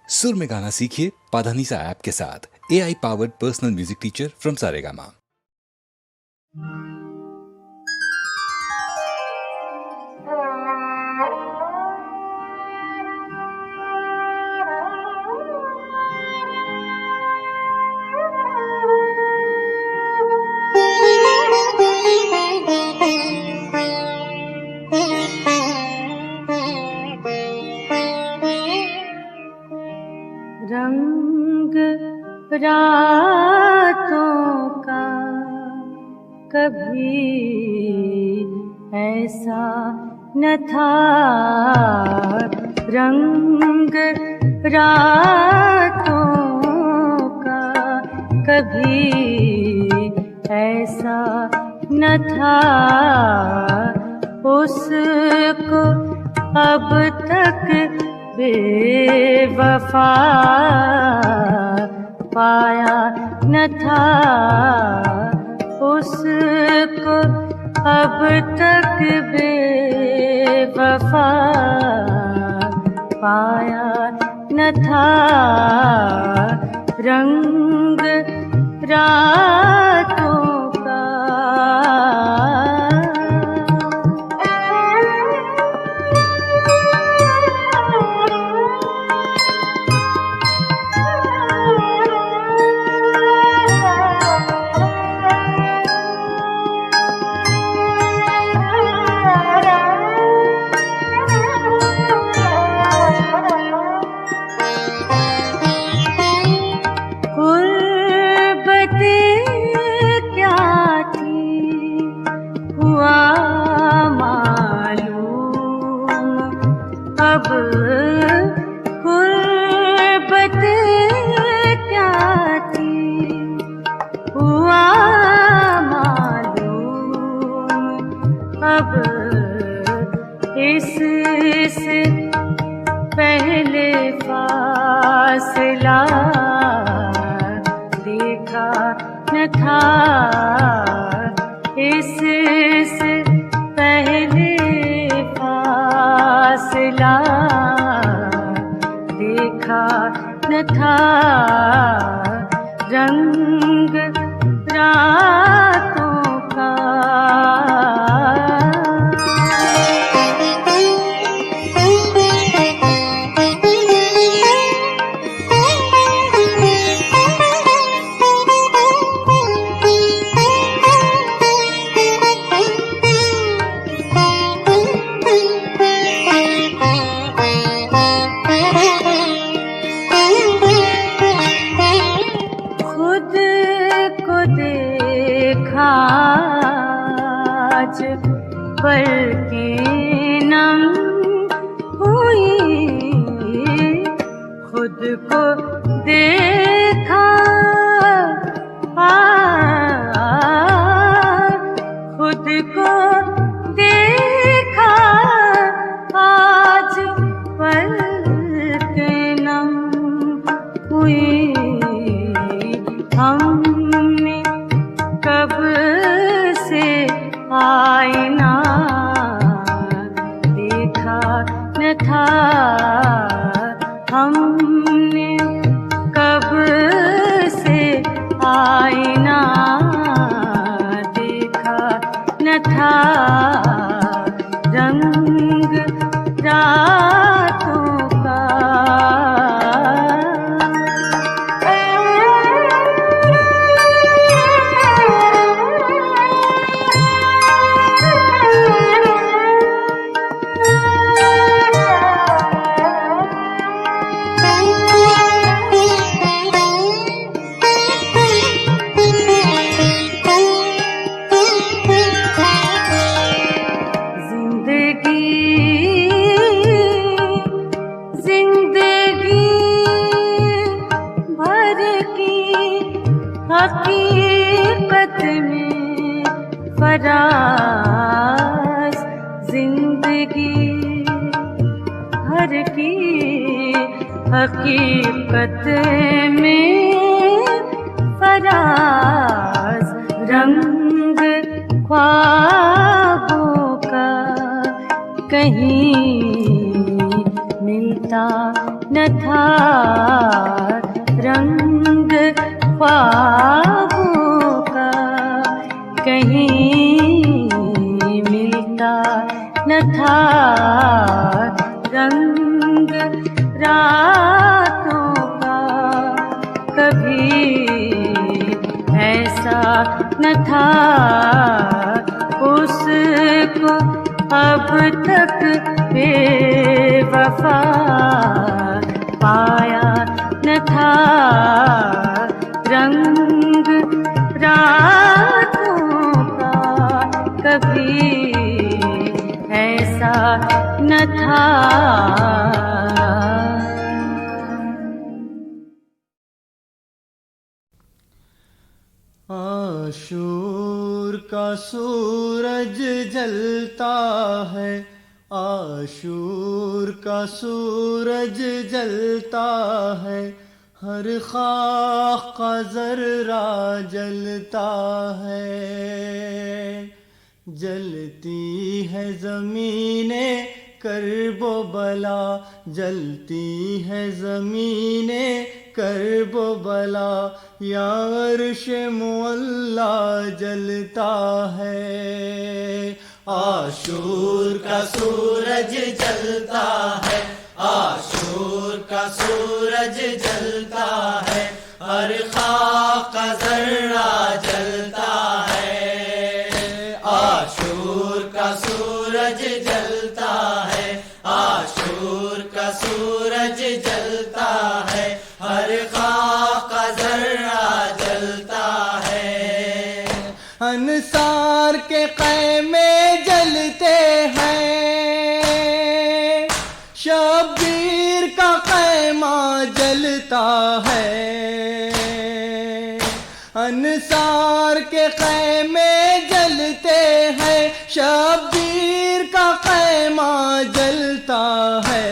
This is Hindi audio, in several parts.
सुर में गाना सीखिए पाधानीसा ऐप के साथ। AI powered personal music teacher from Saregama. रंग रातों का कभी ऐसा न था, रंग रातों का कभी ऐसा न था, उसको अब तक बेवफा पाया न था, उसको अब तक बेवफा पाया न था। रंग रातों का इससे पहले फासला देखा न था, इससे पहले फासला देखा न था। रंग रातों का आज पलकें नम हुई, खुद को देखा खुद को देखा, आज पलकें नम हुई। हमने कब से आईना देखा न था, हमने कब से आईना देखा न था। रंग रातों का हकीकत में फराज, जिंदगी भर की हकीकत में फराज। रंग ख्वाबों का कहीं मिलता न न था रंग ख्वाबों का कहीं मिलता न था रंग रातों का कभी ऐसा न था उसको अब तक बेवफा पाया न था रंग रातों का कभी ऐसा न था। आशूर का सूरज जलता है, आशूर का सूरज जलता है, हर खाक का ज़र्रा जलता है। जलती है ज़मीने करबो बला, जलती है ज़मीने करबो बला, या अर्श मुअल्ला जलता है। आशूर का सूरज जलता है, आशूर का सूरज जलता है, हर खाक का ज़र्रा जलता है। आशूर का सूरज जलता है, आशूर का सूरज जलता है, हर खाक का ज़र्रा जलता है। अंसार के ख़ैमे जलते हैं, शब्बीर का ख़ैमा जलता है। अंसार के ख़ैमे जलते हैं, शब्बीर का ख़ैमा जलता है।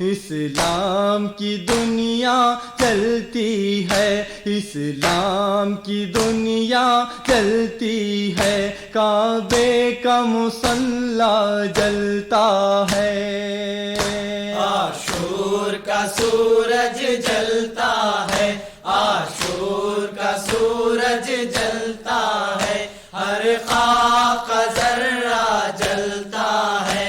इस्लाम की दुनिया चलती है, इस्लाम की दुनिया चलती है, काबे का मुसल्ला जलता है। आशूर का सूरज जलता है, आशूर का सूरज जलता है, हर खाक का ज़र्रा जलता है।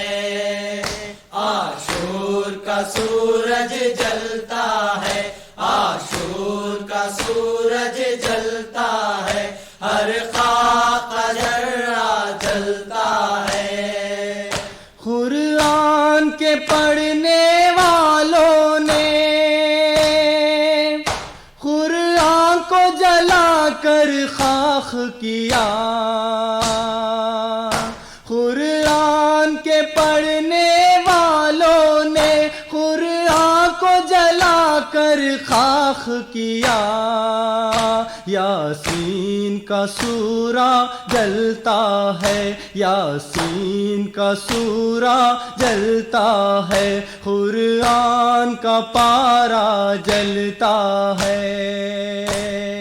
आशूर का सूरज जलता है, आशूर का सूरज जलता है, हर खाक का ज़र्रा जलता है। कुरान के पढ़ने वालों ने कुरान को जला कर खाक किया, कुरान के पढ़ने वालों ने कुरान को जला कर खाक किया। यासीन का सूरा जलता है, यासीन का सूरा जलता है, कुरान का पारा जलता है।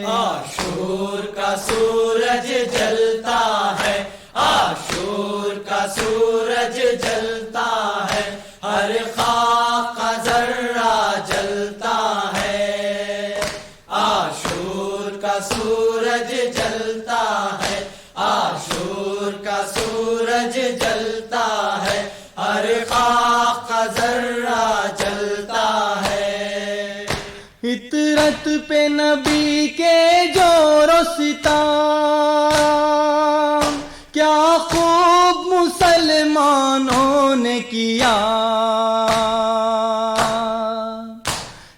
आशूर का सूरज जलता है, आशूर का सूरज जलता है, हर खाक का ज़र्रा जलता है। आशूर का सूरज जलता है, आशूर का सूरज जलता है, हर खाक का ज़र्रा जलता है। इतरत पे नबी के जोरो सिताम, क्या खूब मुसलमानों ने किया।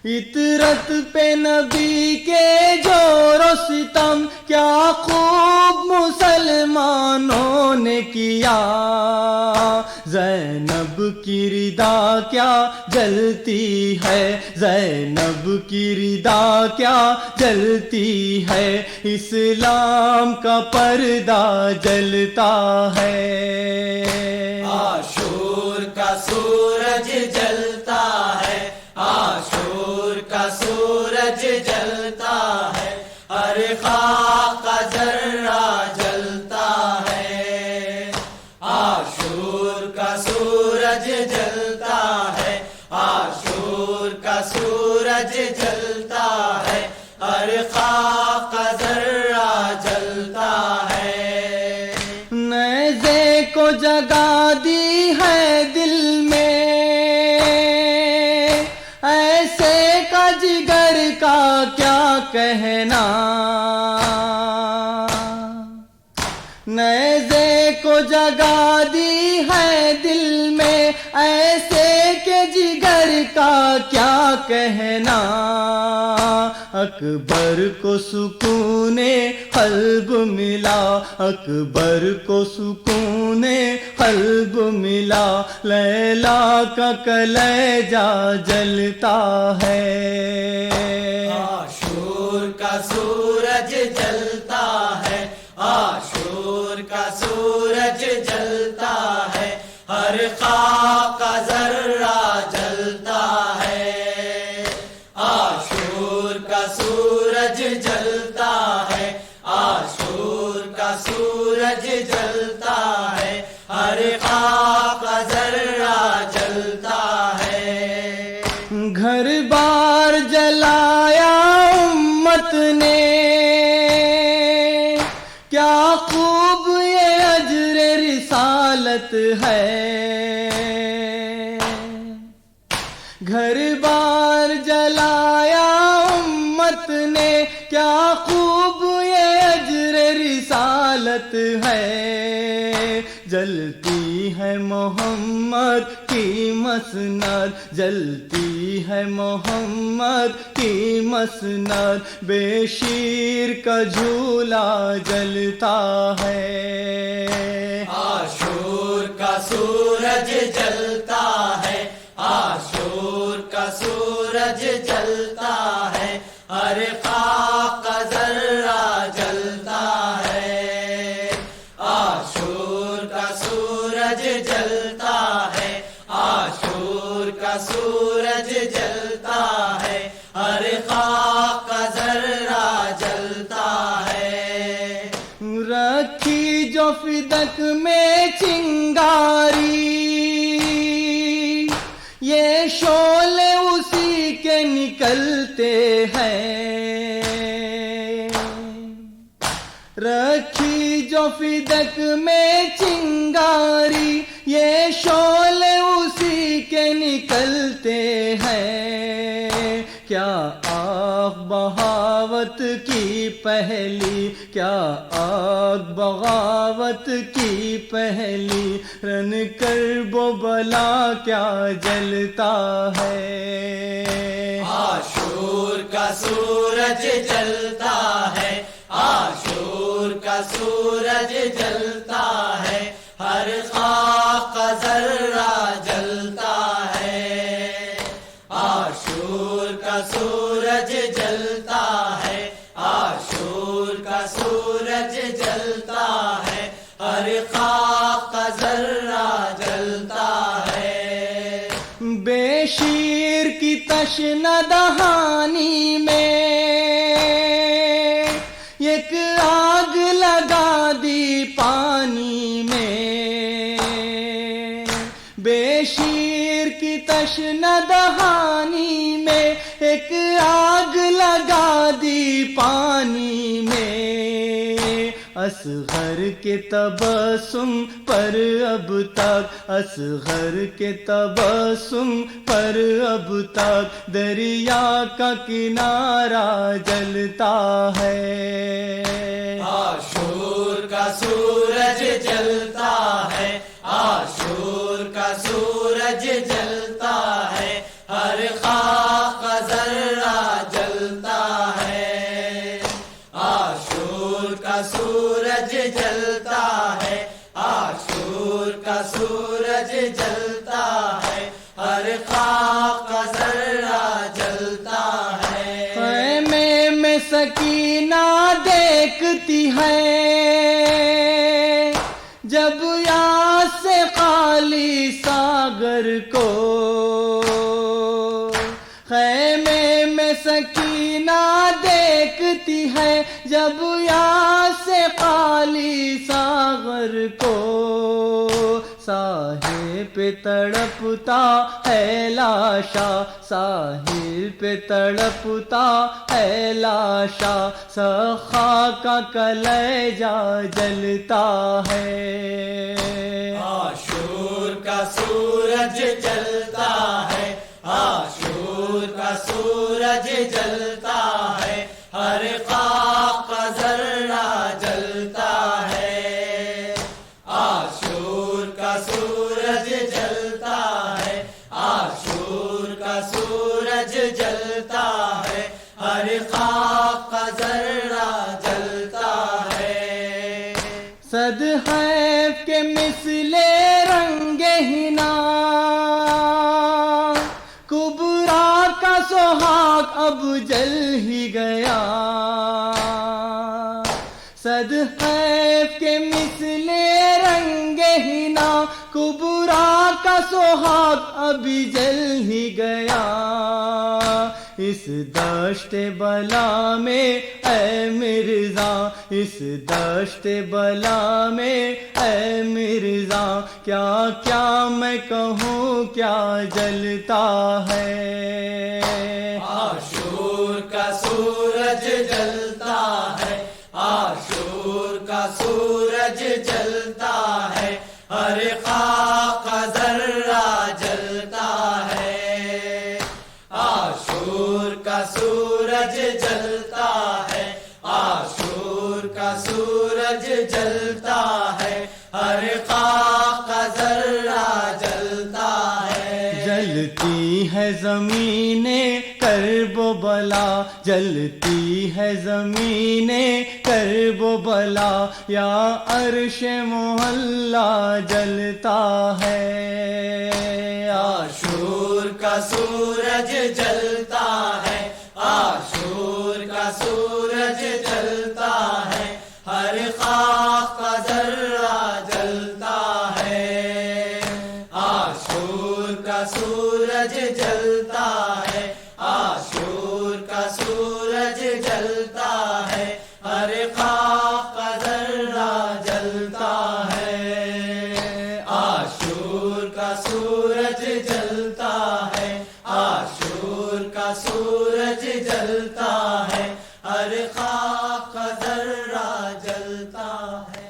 इतरत पे नबी के जोरो सितम, क्या खूब मुसलमानों ने किया। ज़ैनब की रिदा क्या जलती है, ज़ैनब की रिदा क्या जलती है, इस्लाम का पर्दा जलता है। आशूर का सूरज जलता है, आशूर का सूरज जलता है, हर खाक का ज़र्रा जलता है। आशूर का सूरज जलता है, आशूर सूरज जलता है, हर खाक का जर्रा जलता है। नज़े को जगा दी है दिल में, ऐसे का जिगर का क्या कहना। नज़े को जगा दी है दिल में, ऐसे के जिगर का क्या कहना। अकबर को सुकूने क़ल्ब मिला, अकबर को सुकूने क़ल्ब मिला, लैला का कलेजा जलता है। आशूर का सूरज जलता है, आशूर का सूरज जलता है, हर खाक का जर्रा जलता है। आशूर का सूरज जलता है, आशूर का सूरज जलता है, हर खाक का जर्रा जलता है। घर बार जलाया उम्मत ने, क्या खूब ये अजर रिसालत है। घर बार जलाया उम्मत ने, क्या खूब ये अजर रिसालत है। जलती है मोहम्मद की मसनद, जलती है मोहम्मद की मसनद, बेशीर का झूला जलता है। आशूर का सूरज जलता है, आशूर का सूरज जलता है, हर खाक का जर्रा जलता है। आशूर का सूरज जलता है, आशूर का सूरज जलता है, हर खाक का जर्रा जलता है। रखी जो फिदक में चिंगारी, ये शोले उसी के निकलते हैं। रखी जो फिदक में चिंगारी, ये शोले उसी के निकलते हैं। क्या आग बगावत की पहली, क्या आग बगावत की पहली, रन कर वो बला क्या जलता है। आशूर का सूरज जलता है, आशूर का सूरज जलता है, हर खाक का जर्रा जलता है। आशूर का सूरज जलता है, आशूर का सूरज जलता है, हर खाक का जर्रा जलता है। बेशीर की तशना दहानी में एक आग लगा दी पानी में। बेशीर की तशना दहानी में एक आग लगा दी पानी में। असगर के तबस्सुम पर अब तक, असगर के तबस्सुम पर अब तक दरिया का किनारा जलता है। आशूर का सूरज जलता है, आशूर का सूरज जलता है, हर खाक का जर्रा जलता है। आशूर का सूरज जलता है, आशूर का सूरज जलता है, हर खाक का जर्रा जलता है। खैमे में सकीना देखती है जब यहाँ से खाली सागर को। खैमे में सकीना देखती है जब यहाँ से खाली सागर को। साहिल पे तड़पता है लाशा, साहिल पे तड़पता है लाशा, सखा का कलेजा जलता है। आशूर का सूरज जलता है, आशूर का सूरज जलता है, हर खाक का जर्रा जलता है। आशूर का सूरज जलता है, आशूर का सूरज जलता है, हर खाक का जर्रा जलता है। सदहैफ के मिसले रंगे हिना, कुबरा का सुहाग अब जल ही गया। सदहैफ के मिसले रंगे हिना, कुबरा का सुहाग अभी जल ही गया। इस दश्ते बला में ऐ मिर्जा, इस दश्ते बला में ऐ मिर्जा, क्या क्या मैं कहूँ क्या जलता है। आशूर का सूरज जलता है, आशूर का सूरज जलता है, हर खाक का जर्रा जलता है। आशूर का सूरज जलता है, आशूर का सूरज जलता है, हर खाक का जर्रा जलता है। जलती है ज़मीने करबो बला, जलती है ज़मीने करबो बला, या अर्श मोहल्ला जलता है। आशूर का सूरज जलता है, आशूर का सूरज जलता है, हर खाक का जर्रा जलता है। आशूर का सूरज जलता है, आशूर का सूरज जलता है, हर खाक का जर्रा जलता है। आशूर का सूरज जलता है, आशूर का सूरज जलता है, हर खाक का जर्रा जलता है।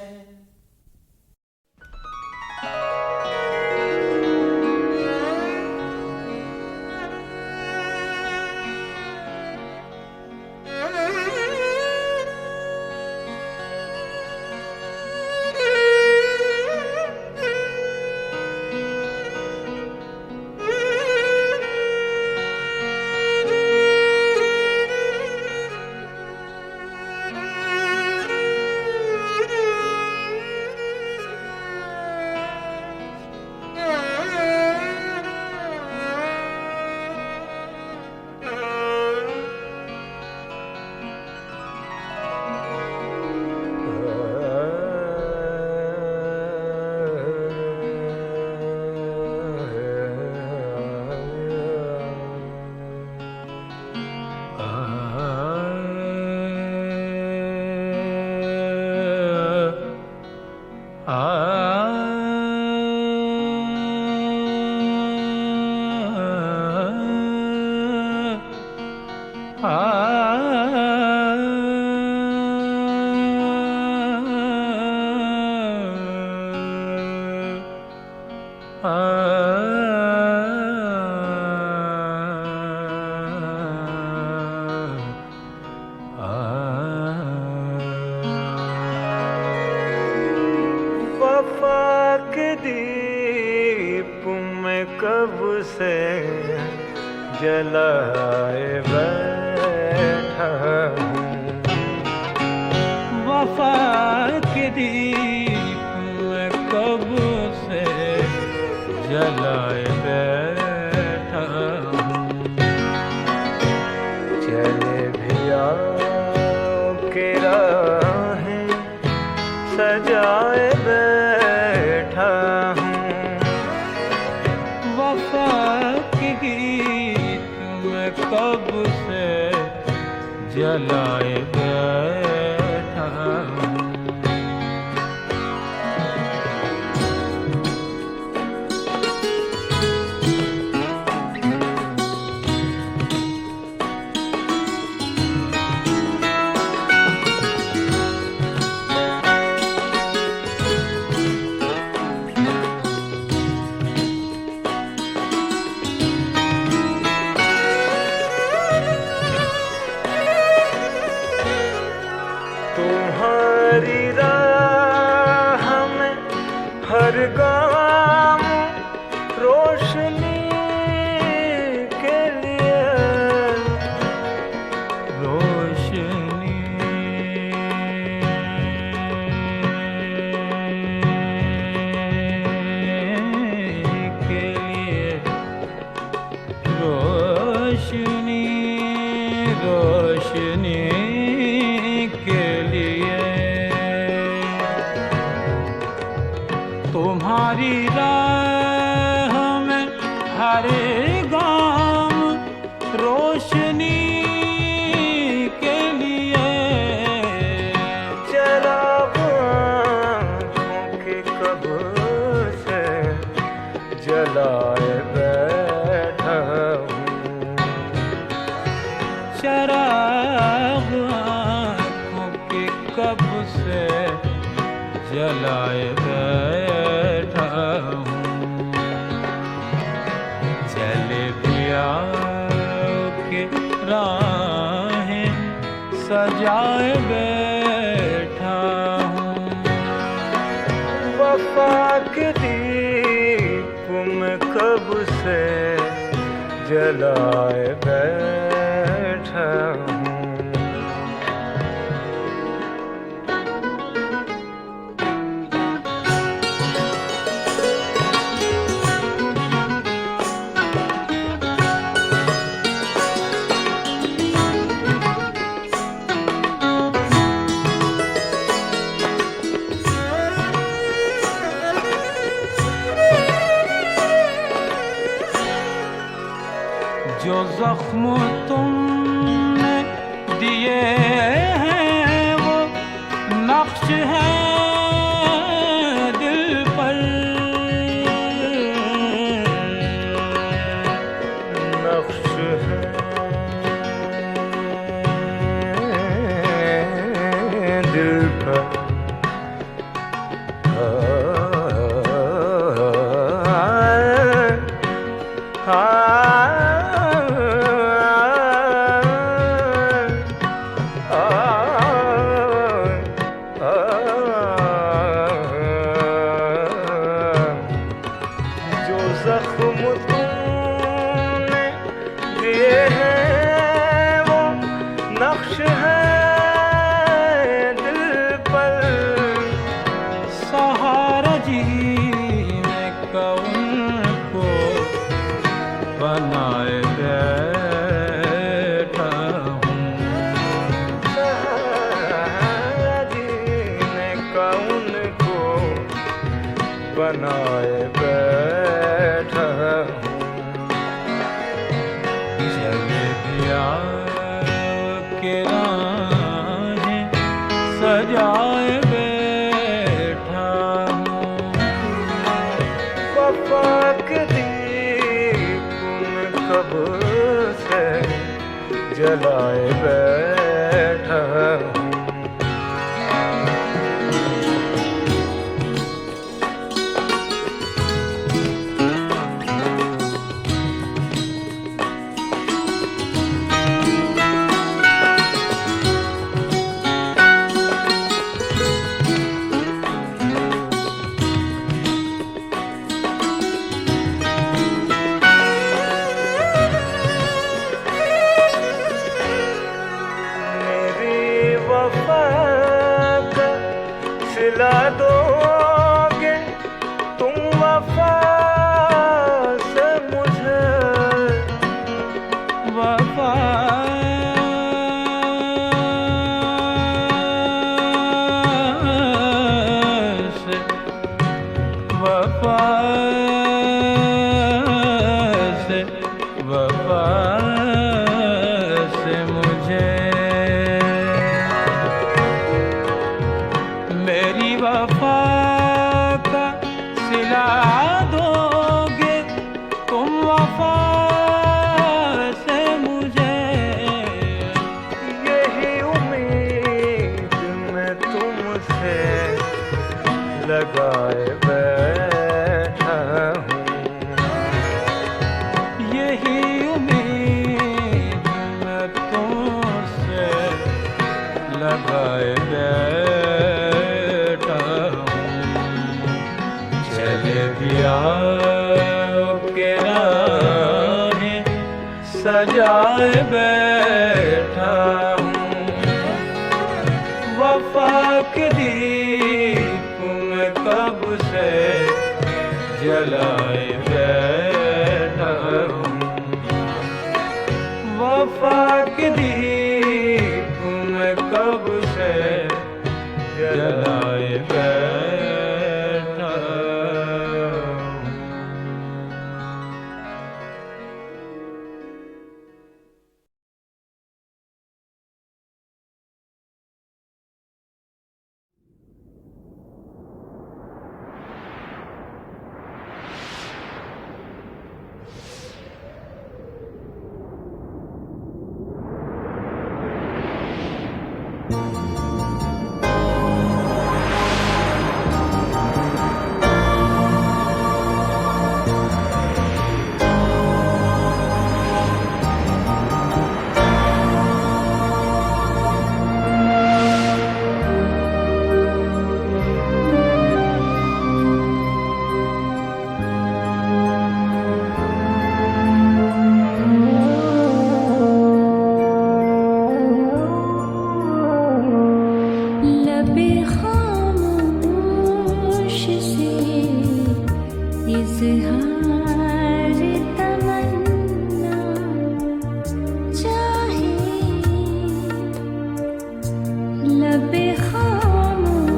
से जलाए बैठा हूँ, वफा के दीप मैं कब से जलाए बैठा हूँ। चले भी आओ के राहें सजाए बैठा हूँ, वफा के गीत मैं कब से जलाए बैठा हूँ। रोशनी के लिए। तुम्हारी राह में हर गाम रोशनी के लिए। चरागों के कब से जलाए बैठा हूँ। चराग आँखों के कब से जलाए बैठा हूँ। चले पिया के राहें सजाए बैठा हूँ। वफा के दीप में कब से जलाए बैठा हूँ। जो जख्म तुमने दिए हैं वो नक्श है दिल पर। नक्श है दिल पर। जो जख्म तुमने दिए हैं वो नक्श है दिल पर। सहारा जीने का उनको बनाए बैठा हूँ। सहारा जीने का उनको बनाए बैठा हूँ। चले पिया के राहें सजाए बैठा हूँ। वफा के दीप में कब से जलाए बैठा हूँ। सिला दोगे तुम वफा से मुझे। वफा से वफा से वफा से मुझे। मेरी वफा का सिला दोगे तुम वफा से मुझे। यही उम्मीद मैं तुमसे लगाए बैठा हूँ। यही उम्मीद मैं तुमसे लगाए बैठा हूँ। चले पिया के राहें सजाए बैठा हूँ। वफा के दीप में कब से जलाए बैठा हूँ। वफा पाक दीप मैं कब से जलाए बैठा हूँ। लबे खामोश से इज़हार तमन्ना चाहे, लबे खामोश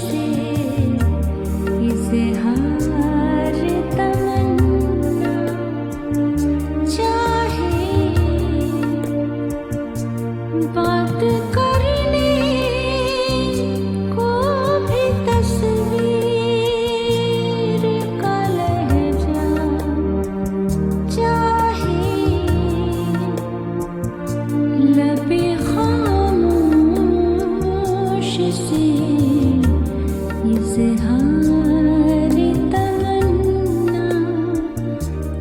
से इज़हार तमन्ना चाहे, बात करने को भी तस्वीर का लहजा चाहे, लबे खामोश से इज़हार तमन्ना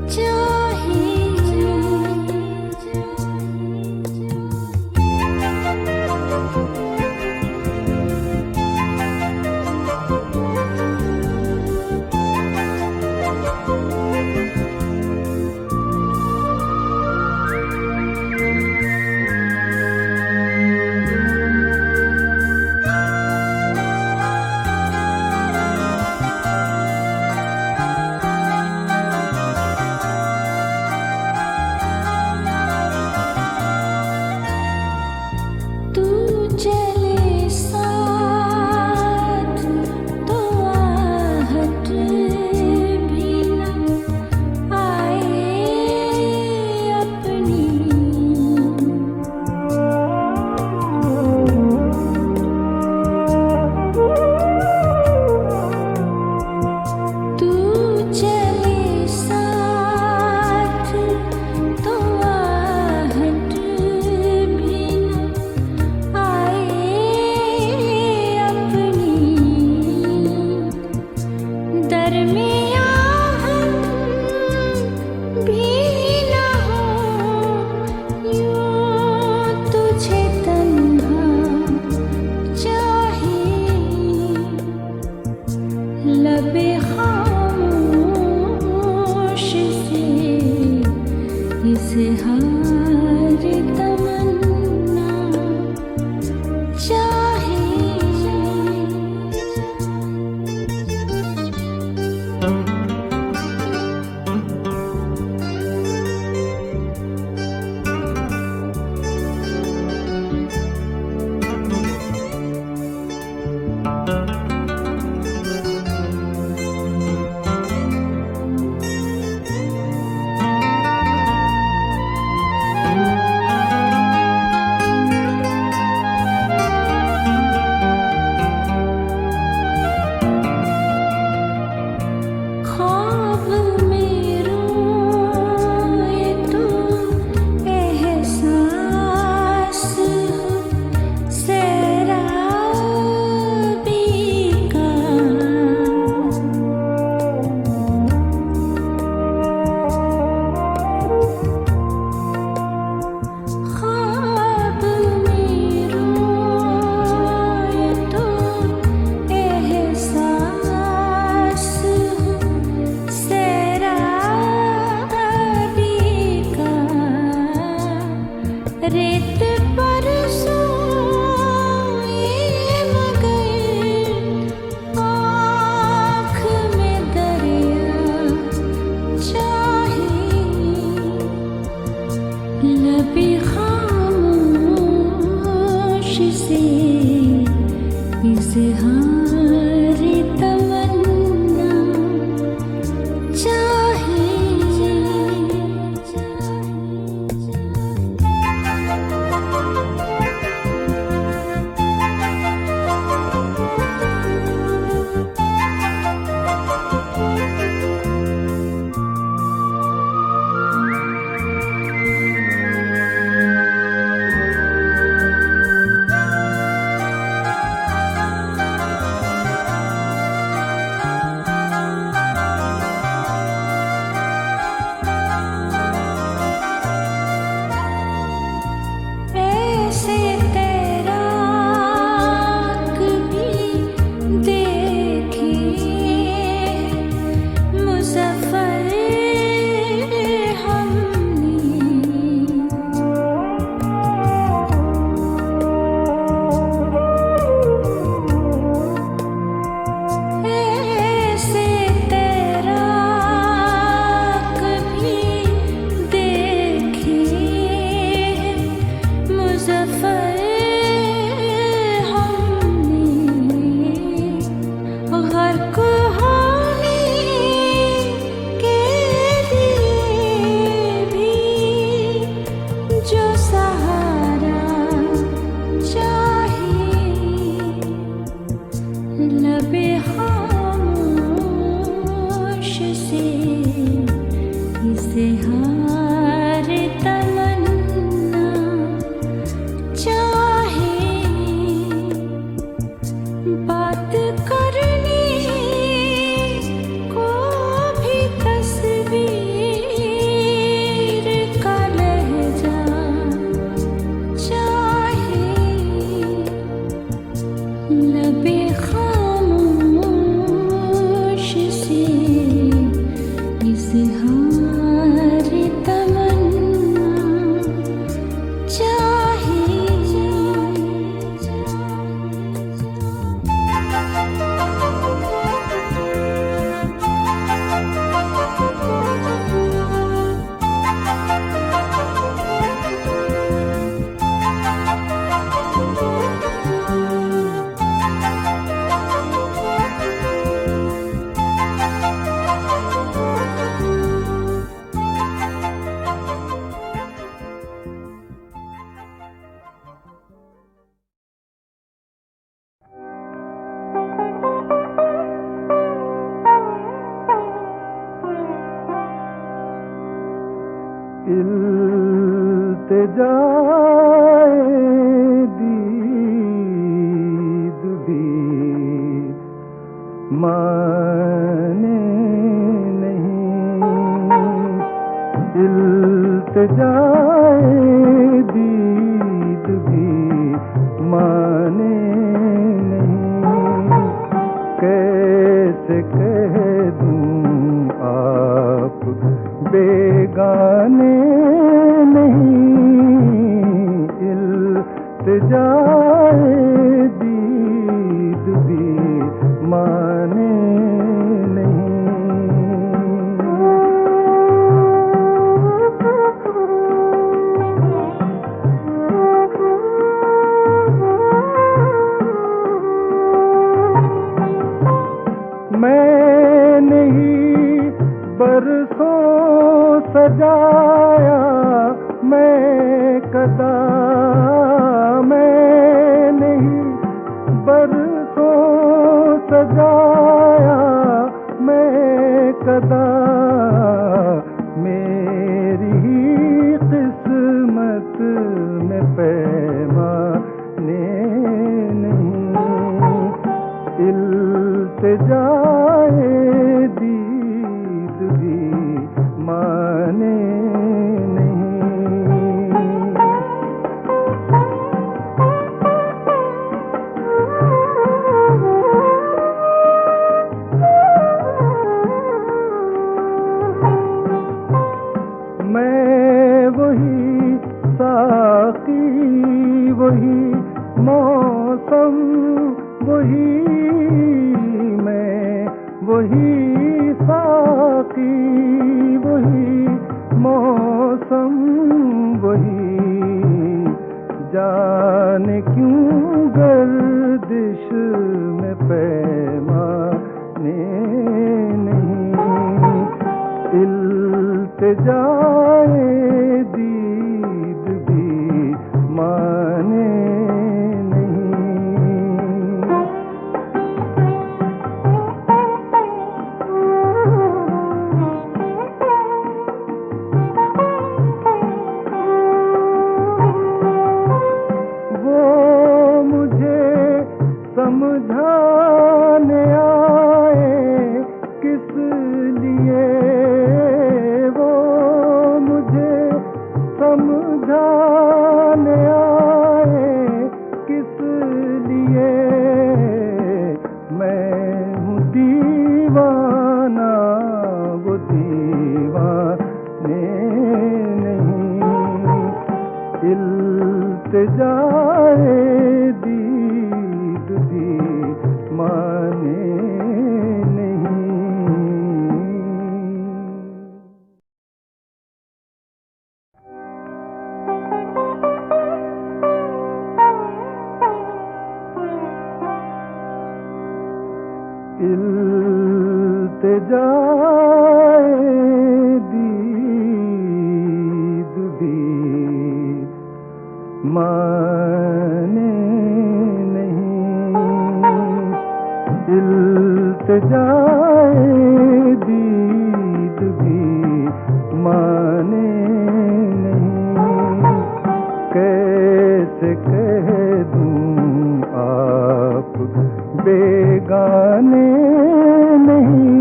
चाहे। तू चले साथ तो आहट भी न आए अपनी, तू चले साथ तो आहट भी न आए अपनी, दरमियाँ हम भी न हो यूं तुझे तन्हा चाहे, लबे खामोश से इज़हार तमन्ना चाहे। ख्वाब में रोए तो एहसास हो सैराबी का, ख्वाब में रोए तो एहसास हो सैराबी का, रेत पर सोए मगर आँख में दरिया चाहे, लबे खामोश से इज़हार तमन्ना चाहे। ऐसे तैराक भी देखे मुज़फ़्फ़र हमने। ऐसे तैराक भी देखे मुज़फ़्फ़र हमने। ग़र्क़ होने के लिए भी जो सहारा चाहिए। लबे खामोश से इज़हार तमन्ना चाहे। बात करने को भी तस्वीर का लहजा चाहे। लबे खामोश से इज़हार तमन्ना चाहे। इल्तिजाए दीद भी माने नहीं। इल्तिजाए दीद भी माने नहीं। कैसे कह दूं आप बेगाने इल्तिजाए दीद भी माने नहीं। मैंने ही बरसों सजाया मैं कदा। मैं नहीं बरसों सजाया मैं कदा। मेरी ही किस्मत में पैमाने नहीं। इल्तिजाए दीद भी माने मैं वही साकी वही मौसम वही मैं वही साकी वही मौसम वही जाए दीद भी माने समझाने आए किस लिए, वो मुझे समझाने आए किस लिए। मैं हूँ दीवाना, वो दीवाने नहीं। इल्तिजाए दीद भी माने नहीं। इल्तिजाए दीद भी माने नहीं। इल्तिजाए दीद भी माने नहीं। कैसे कह दूं आप बेगाने नहीं।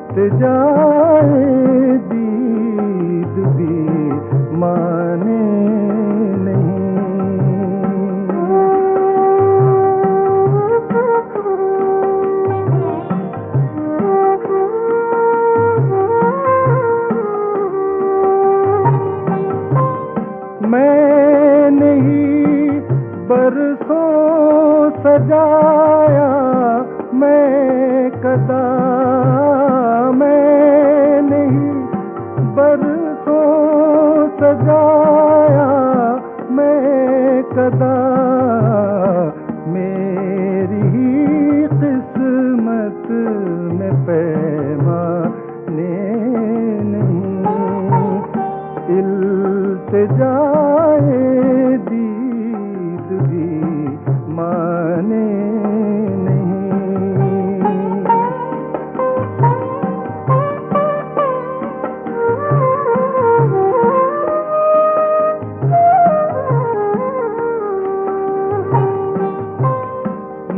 इल्तिजाए दीद भी माने मैंने ही बरसों सजाया मैं कदा, मैंने ही बरसों सजाया मैं कदा। मेरी ही किस्मत में पैमाने नहीं। इल्तिजाए दीद भी माने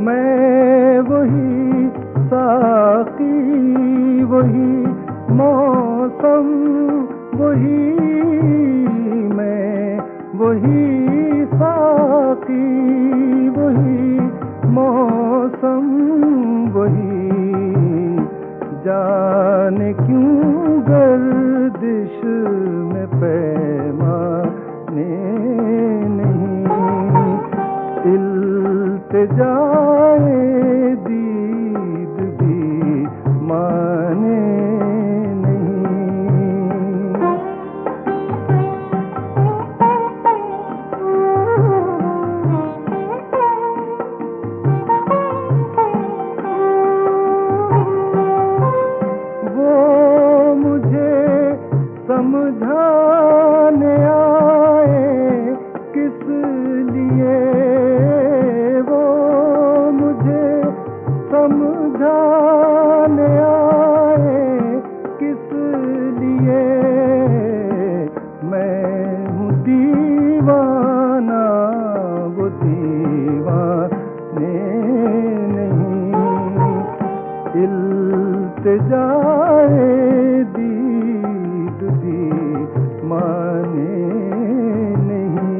मैं वही साकी, वही मौसम, वही मैं, वही साकी, वही मौसम, वही जाने क्यों गर्दिश में पैमाने नहीं। इल्तिजाए दीद भी माने समझाने आए किस लिए, वो मुझे समझाने आए किस लिए। मैं हूँ दीवाना, वो दीवाने नहीं। इल्तिजाए दीद भी माने नहीं।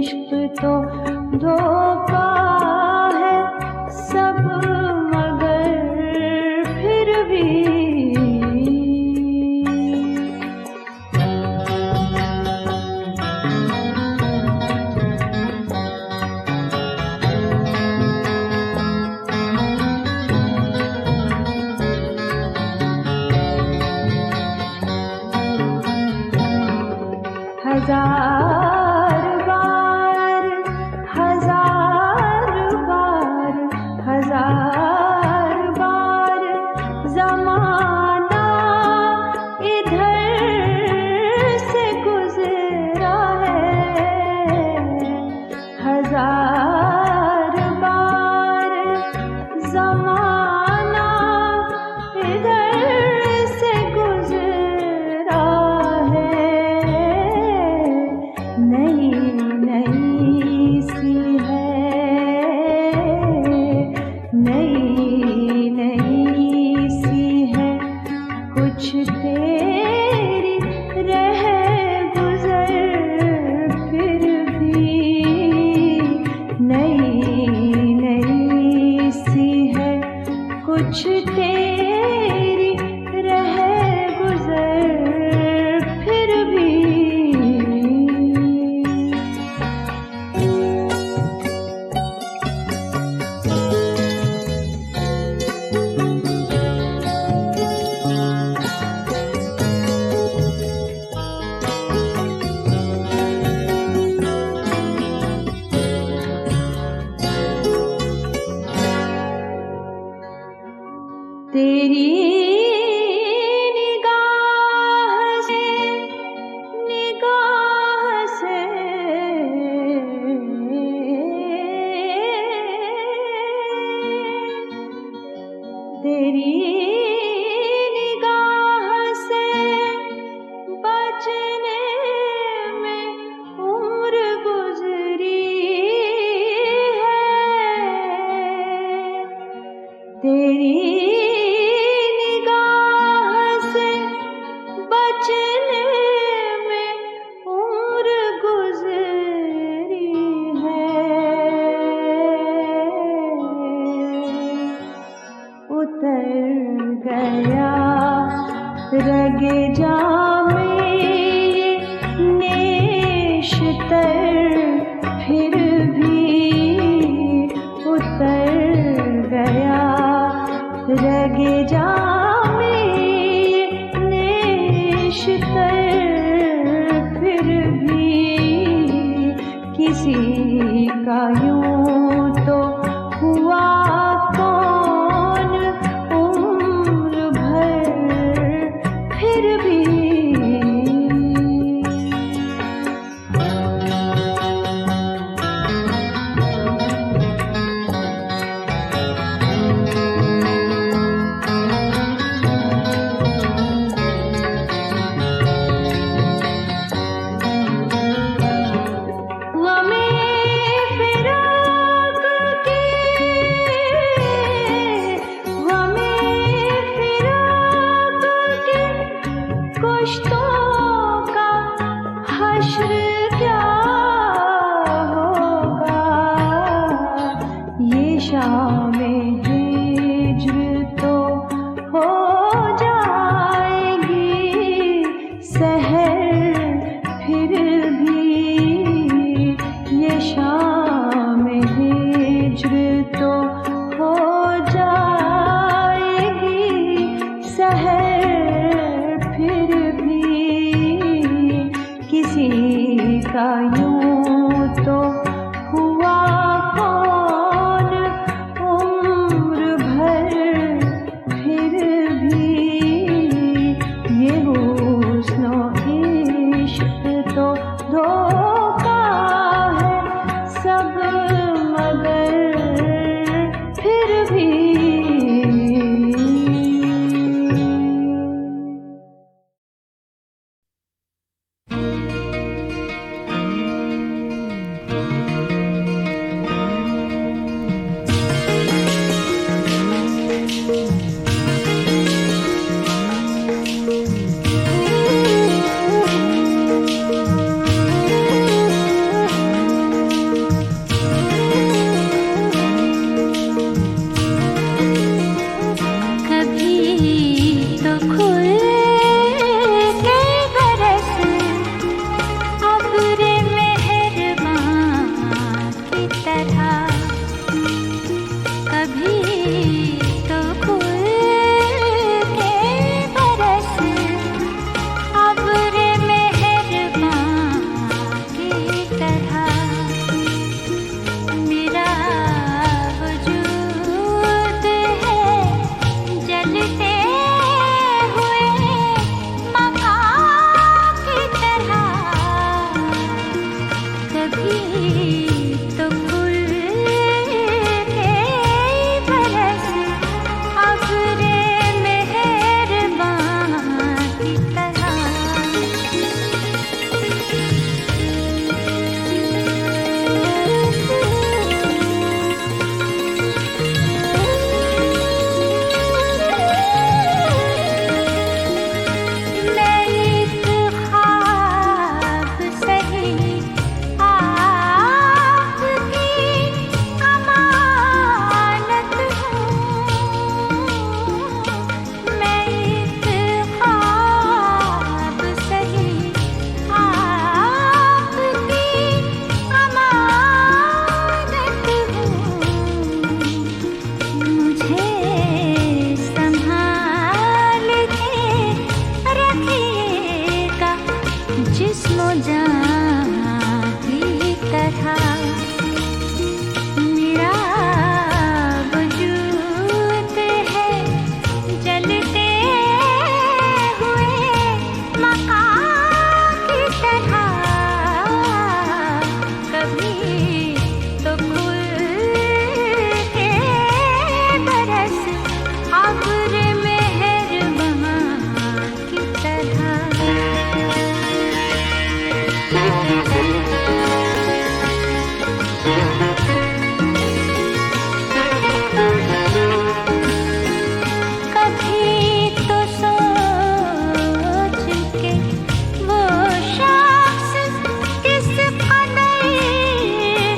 इश्क तो धोखा है सब मगर फिर भी हजार बार जमाना इधर से गुजरा है। हजार बार जमाना इधर से गुजरा है। नई नई सी है, नई नई सी है कुछ तेरी रह गुजर फिर भी। नई नई सी है कुछ तेरी रह गुजर फिर भी। तेरी निगाह से तेरी निगाह से बचने में उम्र गुजरी है। तेरी बचने में उम्र गुजरी है। उतर गया रगे जामे नेशतर फिर भी। उतर गया रगे जामे फिर भी। किसी का यूं तो हुआ कौन उम्र भर फिर भी। तो खुल के बरस अब्रे मेहरबान की तरह। मैं एक ख्वाब सही आपकी अमानत हूँ। मैं एक ख्वाब सही आपकी अमानत हूँ। मुझे संभाल के रखिएगा जिस्म जान की तरह। मेरा वजूद है जलते हुए मकान की तरह। कभी तो खुल के बरस अब्र मेहरबान की तरह। कभी तो सोच के वो शख्स किस कदर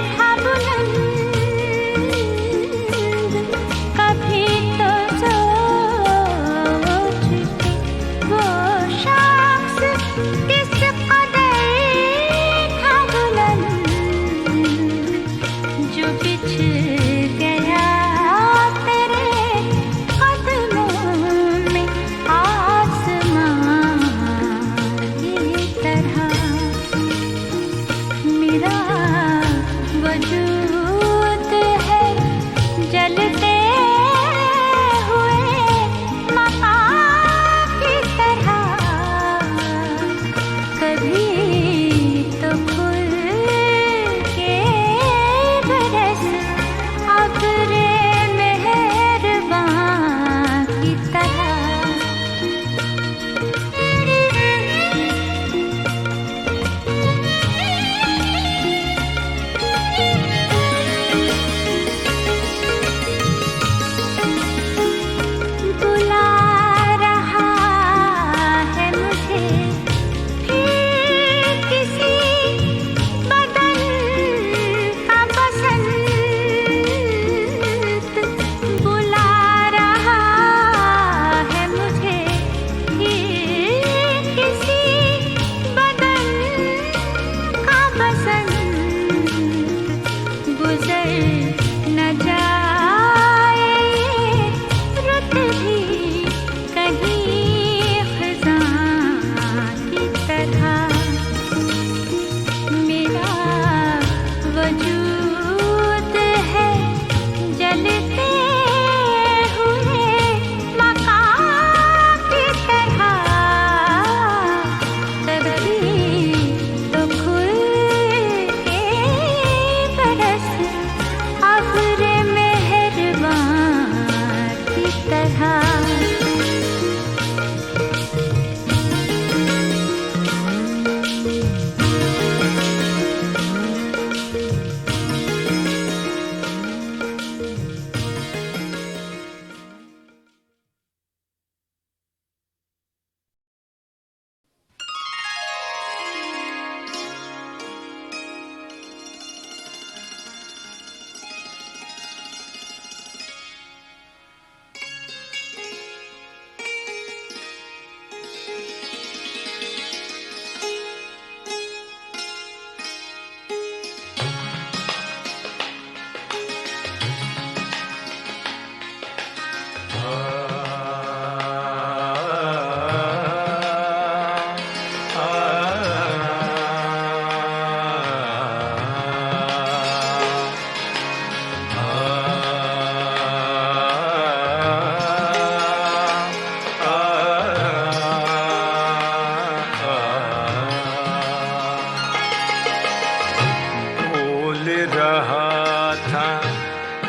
रहा था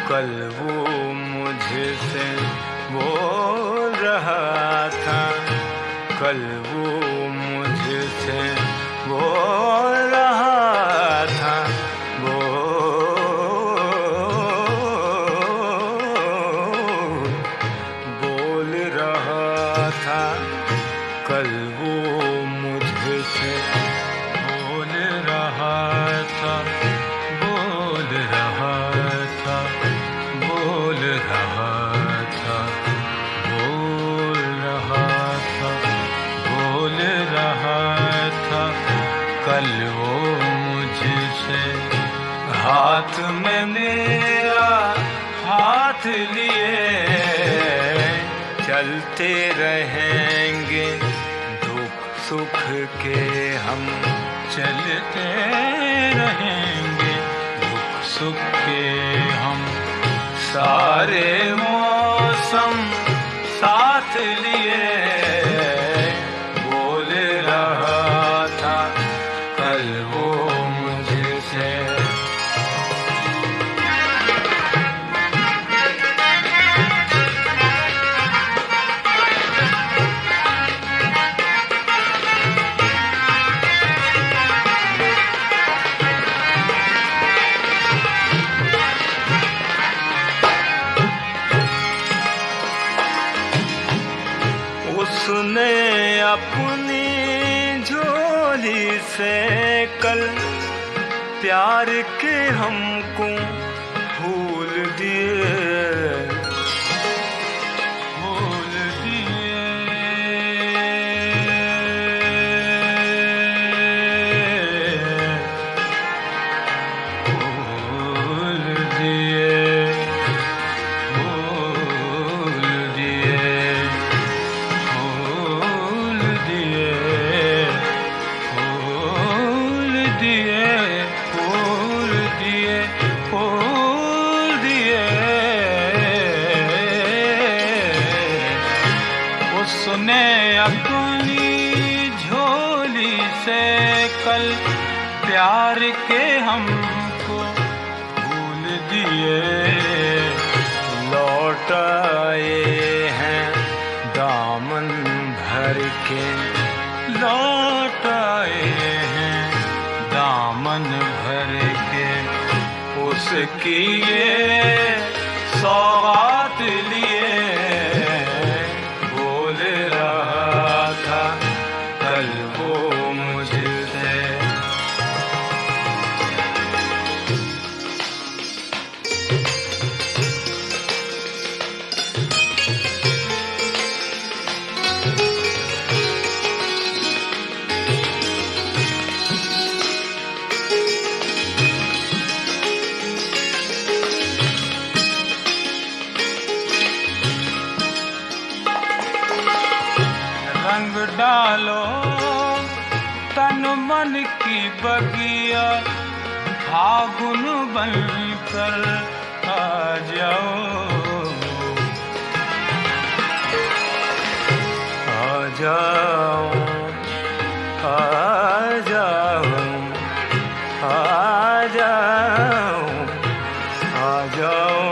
कल वो मुझसे बोल रहा था कल वो मुझसे बोल रहा था बोल रहा था कल वो मुझसे बोल रहा था बोल रहा था बोल रहा था बोल रहा था बोल रहा था कल वो मुझसे हाथ में मेरा हाथ लिए चलते रहेंगे दुख सुख के हम चलते रहेंगे दुख सुख के हम सारे मौसम साथ लिए बोल रहा था कल वो मुझसे उसने अपनी झोली से कल प्यार के हमको भूल दिए भूल दिए भूल दिए भूल दिए फूल दिए फूल दिए फूल दिए फूल दिए उसने अपनी झोली से कल प्यार के हमको भूल दिए लौट आए हैं दामन भर के लौट आए हैं दामन भर के उसकी ये सौगात लिए बोल रहा था कल वो मुझसे रंग डालो तन मन की बगिया फागुन बनकर आ जाओ आ जाओ आ जाओ आ जाओ आ जाओ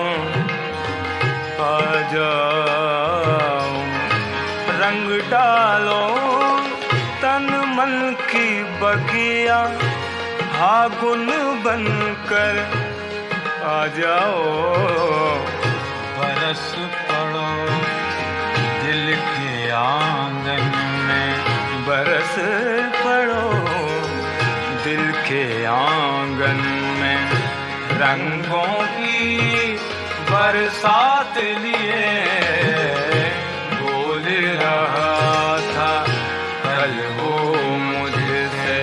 आ जाओ रंग डालो तन मन की बगिया फागुन बनकर आ जाओ बरस पड़ो दिल के आंगन में बरस पड़ो दिल के आंगन में रंगों की बरसात लिए बोल रहा था कल वो मुझसे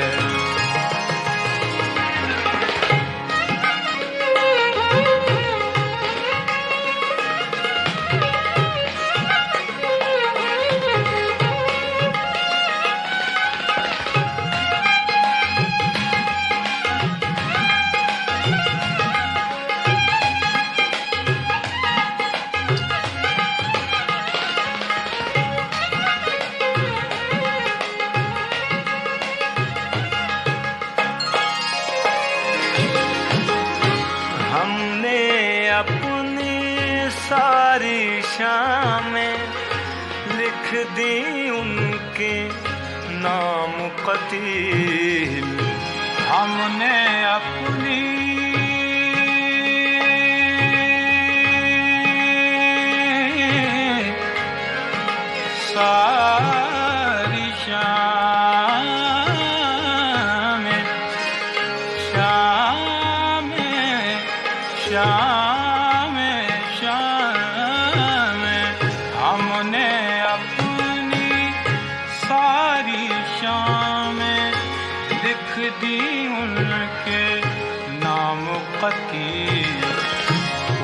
सारी शामें लिख दी उनके नाम कतील। हमने अपनी सारी शामें हमने अपनी सारी शामें लिख दी उनके नाम कतील।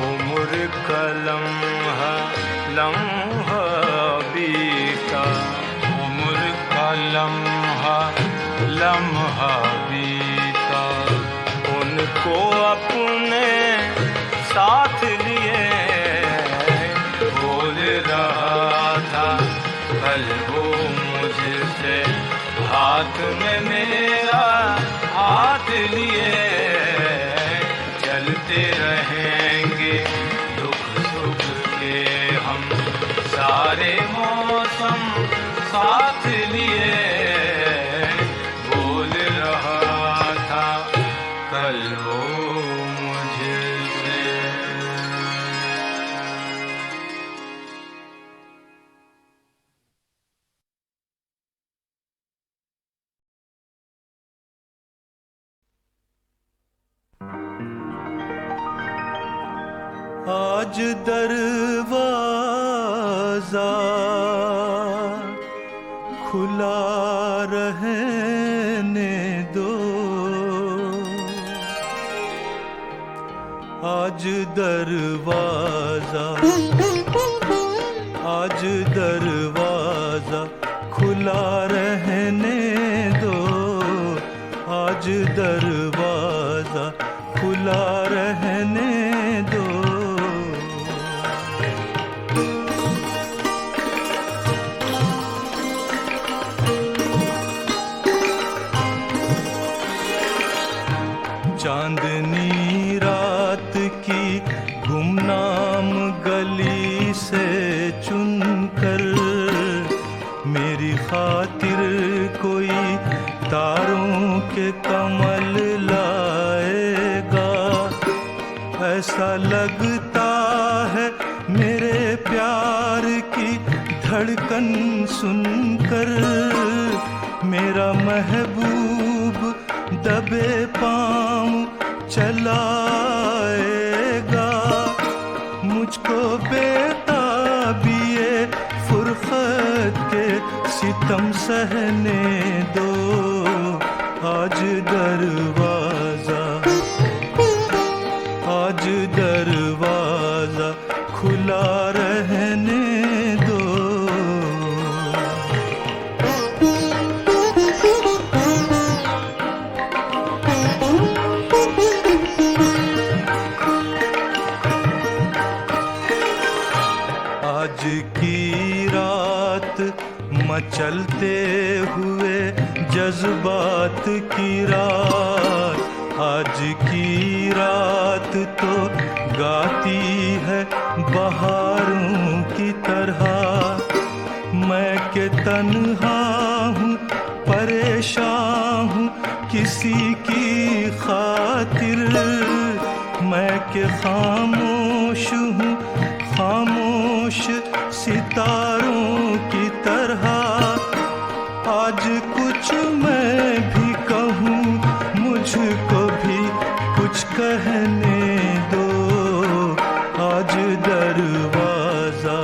उम्र का लम्हा लम्हा बीता, उम्र का लम्हा लम्हा बीता, उनको अपने साथ लिए बोल रहा था कल वो मुझसे, हाथ में मेरा हाथ लिए चलते रहेंगे दुख सुख के हम सारे मौसम साथ लिए। बोल रहा था कल वो मुझसे। आज दरवाजा खुला रहने दो, आज दरवाजा खुला रहने दो, आज दरवाजा खुला रहने दो। चांदनी रात की गुमनाम गली से चुनकर मेरी खातिर कोई तारों के कमल लाएगा। ऐसा लगता है मेरे प्यार की धड़कन सुनकर मेरा महबूब दबे पाँव चलाएगा। मुझको बेताबिए फुरक़त के सितम सहने दो, आज दरवाजा खुला रहने दो। आज की रात मचलते हुए जज्बात की रात, आज की रात तो गाती है बहारों की तरह। मैं के तन्हा हूँ परेशान हूँ किसी की खातिर, मैं के खामोश हूँ खामोश सितारों की तरह। आज कुछ मैं भी कहूँ मुझको भी कुछ कहने दो, आज दरवाजा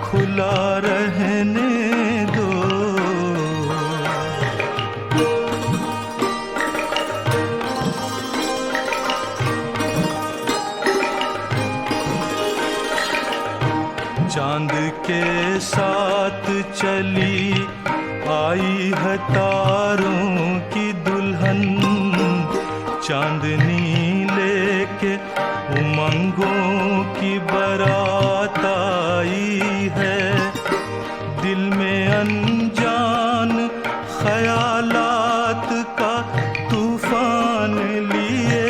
खुला रहने दो। चांद के साथ चली आई है तारों की दुल्हन, चांदनी लेके उमंगों की बारात आई है। दिल में अनजान ख्यालात का तूफान लिए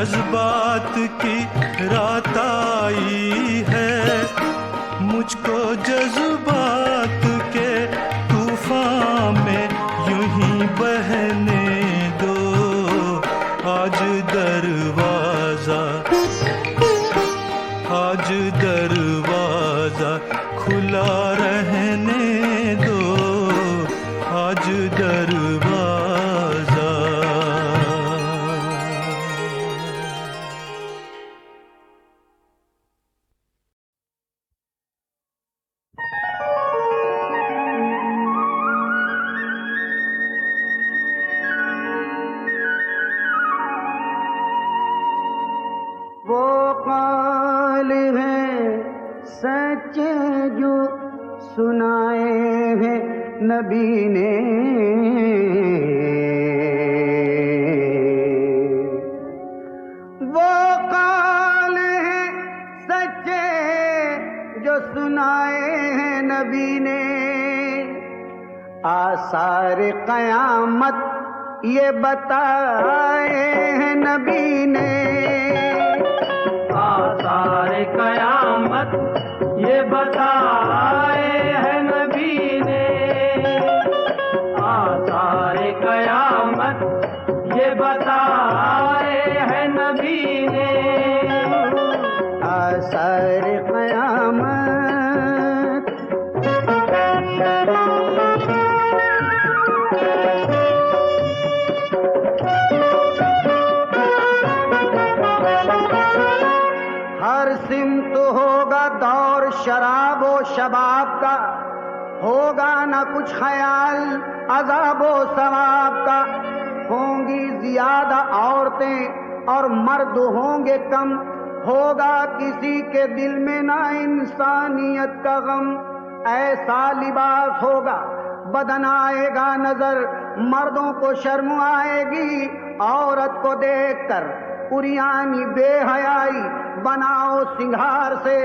जज्बात की रात आई है, मुझको जज्बात के तूफान में यूं ही बहने दो। आज दरवाजा खुला रहने दो, आज दरवाजा। वो काल है सच्चे जो सुनाए हैं नबी ने, वो काल है सच्चे जो सुनाए हैं नबी ने। आसार कयामत ये बताए हैं नबी ने, आसार कयामत ये बताए हैं नबी ने, आसार कयामत ये बताए हैं नबी ने, आसार कयामत। हर सिमत होगा दौर शराब व शबाब का, होगा न कुछ ख्याल अज़ाब व सवाब का। होंगी ज्यादा औरतें और मर्द होंगे कम, होगा किसी के दिल में ना इंसानियत का गम। ऐसा लिबास होगा बदन आएगा नजर, मर्दों को शर्म आएगी औरत को देखकर। उरियानी बेहयाई बनाओ सिंगार से,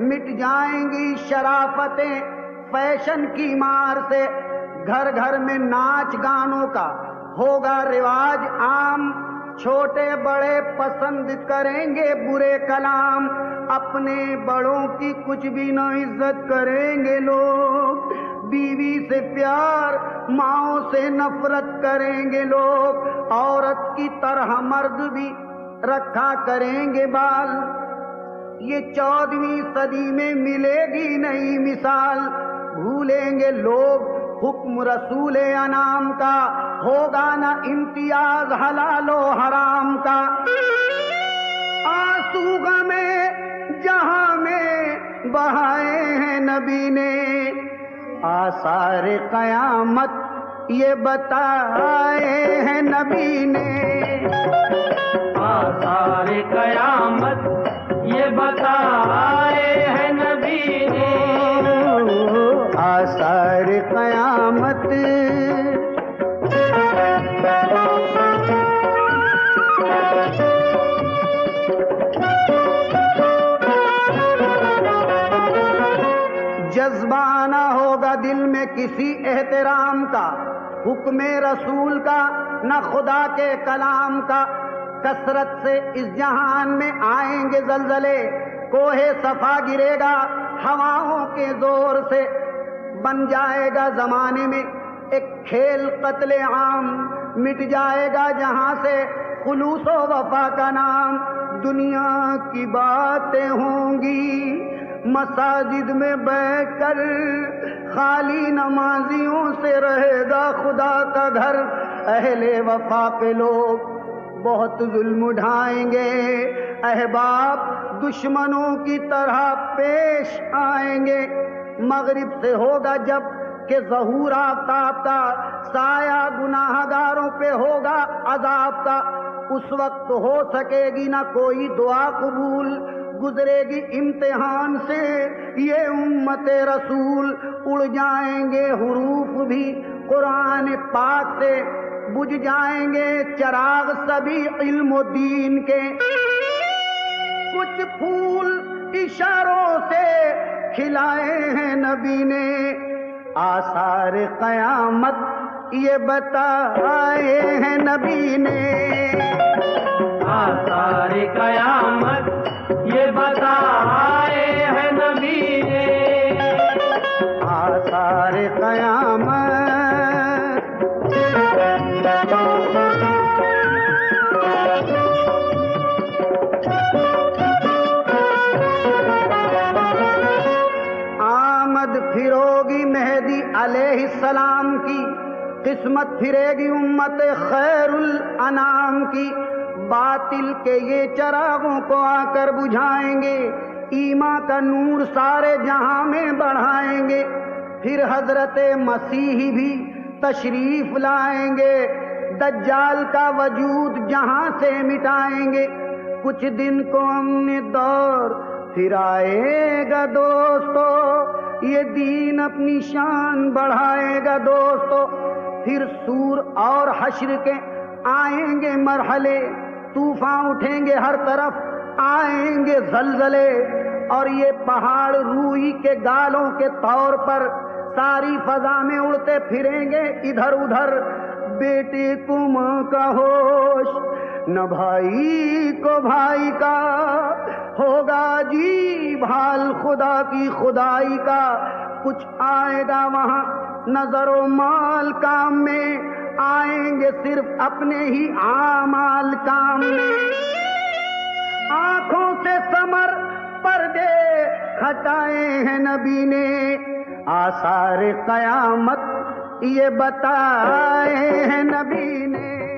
मिट जाएंगी शराफतें फैशन की मार से। घर घर में नाच गानों का होगा रिवाज आम, छोटे बड़े पसंद करेंगे बुरे कलाम। अपने बड़ों की कुछ भी न इज्जत करेंगे लोग, बीवी से प्यार माओ से नफरत करेंगे लोग। औरत की तरह मर्द भी रखा करेंगे बाल, ये 14वीं सदी में मिलेगी नई मिसाल। भूलेंगे लोग हुक्म रसूल अनाम का, होगा न इम्तियाज हलालो हराम का। आंसू गमे जहां में बहाए हैं नबी ने, आसार कयामत ये बताए हैं नबी ने, आसार कयामत ये बताए हैं नबी ने, आसार कयामत। जज्बा ना होगा दिल में किसी एहतराम का, हुक्म रसूल का न खुदा के कलाम का। कसरत से इस जहान में आएंगे जलजले, कोहे सफा गिरेगा हवाओं के जोर से। बन जाएगा जमाने में एक खेल कत्ले आम, मिट जाएगा जहां से खुलूस व वफा का नाम। दुनिया की बातें होंगी मसाजिद में बैठकर, खाली नमाजियों से रहेगा खुदा का घर। अहले वफा पे लोग बहुत जुल्म उठाएंगे, अहबाब दुश्मनों की तरह पेश आएंगे। मगरिब से होगा जब के ज़हूर आफ्ताब का, साया गुनाहगारों पे होगा अज़ाब का। उस वक्त हो सकेगी ना कोई दुआ कबूल, गुजरेगी इम्तिहान से ये उम्मत रसूल। उड़ जाएंगे हुरूफ भी कुरान पाक से, बुझ जाएंगे चिराग सभी इल्म दीन के। कुछ फूल इशारों से खिलाए हैं नबी ने, आसार कयामत ये बताए हैं नबी ने। आसार कयामत ये बताए हैं नबी ने। आसार कयामत आमद फिरोगी मेहदी अलैहिस्सलाम की, किस्मत फिरेगी उम्मत खैरुल अनाम की। बातिल के ये चरागों को आकर बुझाएंगे, ईमा का नूर सारे जहां में बढ़ाएंगे। फिर हजरत मसीह भी तशरीफ लाएंगे, दज्जाल का वजूद जहां से मिटाएंगे। कुछ दिन को हमने दौर फिर आएगा दोस्तों, ये दीन अपनी शान बढ़ाएगा दोस्तों। फिर सूर और हश्र के आएंगे मरहले, तूफान उठेंगे हर तरफ, आएंगे जलजले। और ये पहाड़ रूई के गालों के तौर पर सारी फजा में उड़ते फिरेंगे इधर उधर। बेटे को माँ का होश, न भाई को भाई का, होगा जी भाल खुदा की खुदाई का। कुछ आएगा वहाँ नजरो माल काम में, आएंगे सिर्फ अपने ही आमाल काम में। आंखों से समर पर्दे हटाए हैं नबी ने। आसार कयामत ये बताए हैं नबी ने।